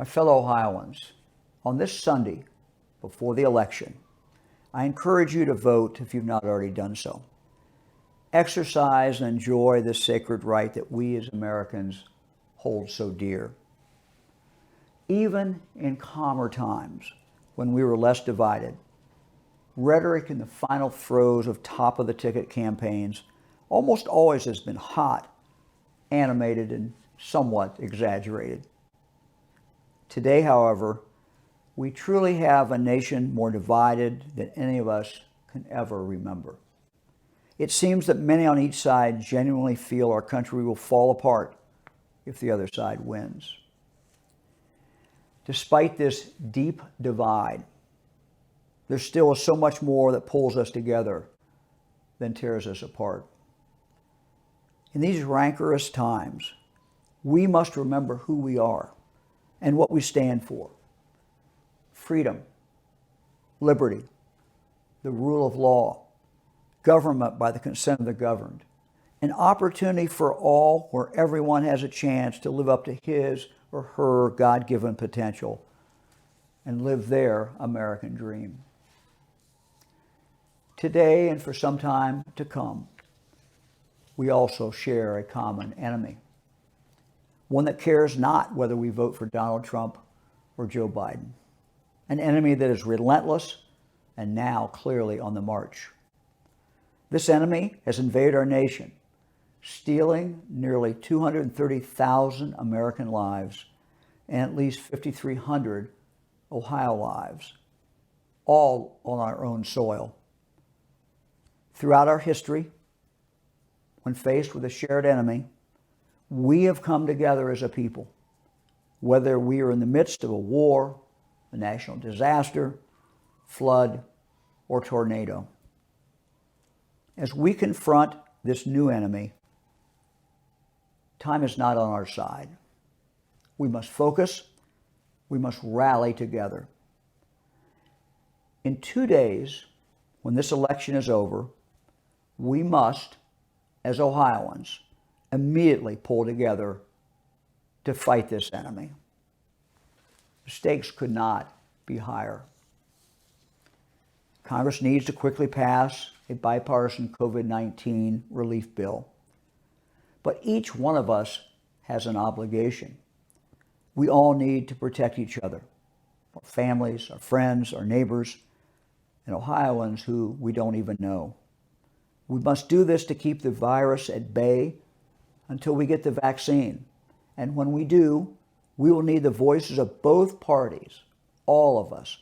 My fellow Ohioans, on this Sunday before the election, I encourage you to vote if you've not already done so. Exercise and enjoy this sacred right that we as Americans hold so dear. Even in calmer times, when we were less divided, rhetoric in the final throes of top-of-the-ticket campaigns almost always has been hot, animated, and somewhat exaggerated. Today, however, we truly have a nation more divided than any of us can ever remember. It seems that many on each side genuinely feel our country will fall apart if the other side wins. Despite this deep divide, there still is so much more that pulls us together than tears us apart. In these rancorous times, we must remember who we are and what we stand for. Freedom, liberty, the rule of law, government by the consent of the governed, an opportunity for all where everyone has a chance to live up to his or her God-given potential and live their American dream. Today and for some time to come, we also share a common enemy, one that cares not whether we vote for Donald Trump or Joe Biden, an enemy that is relentless and now clearly on the march. This enemy has invaded our nation, stealing nearly 230,000 American lives and at least 5,300 Ohio lives, all on our own soil. Throughout our history, when faced with a shared enemy, we have come together as a people, whether we are in the midst of a war, a national disaster, flood, or tornado. As we confront this new enemy, time is not on our side. We must focus. We must rally together. In 2 days, when this election is over, we must, as Ohioans, immediately pull together to fight this enemy. The stakes could not be higher. Congress needs to quickly pass a bipartisan COVID-19 relief bill. But each one of us has an obligation. We all need to protect each other, our families, our friends, our neighbors, and Ohioans who we don't even know. We must do this to keep the virus at bay until we get the vaccine. And when we do, we will need the voices of both parties, all of us,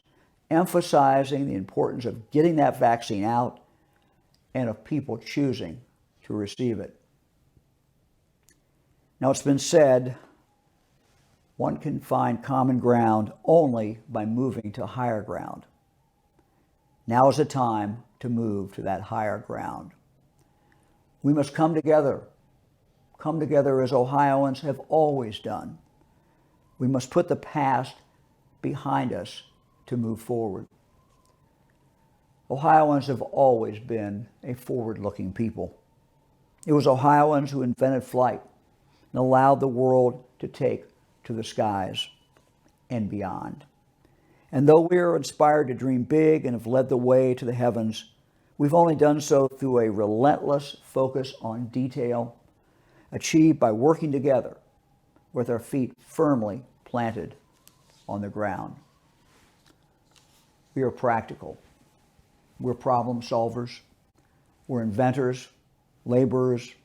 emphasizing the importance of getting that vaccine out and of people choosing to receive it. Now, it's been said, one can find common ground only by moving to higher ground. Now is the time to move to that higher ground. We must come together as Ohioans have always done. We must put the past behind us to move forward. Ohioans have always been a forward-looking people. It was Ohioans who invented flight and allowed the world to take to the skies and beyond. And though we are inspired to dream big and have led the way to the heavens, we've only done so through a relentless focus on detail, achieved by working together with our feet firmly planted on the ground. We are practical. We're problem solvers. We're inventors, laborers,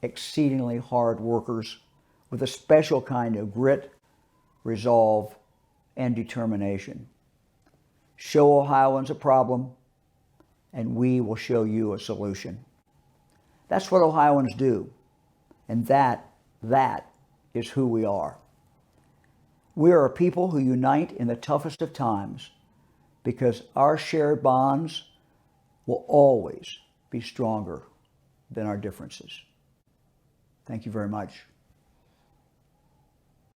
exceedingly hard workers with a special kind of grit, resolve, and determination. Show Ohioans a problem, and we will show you a solution. That's what Ohioans do, and that is who we are. We are a people who unite in the toughest of times because our shared bonds will always be stronger than our differences. Thank you very much.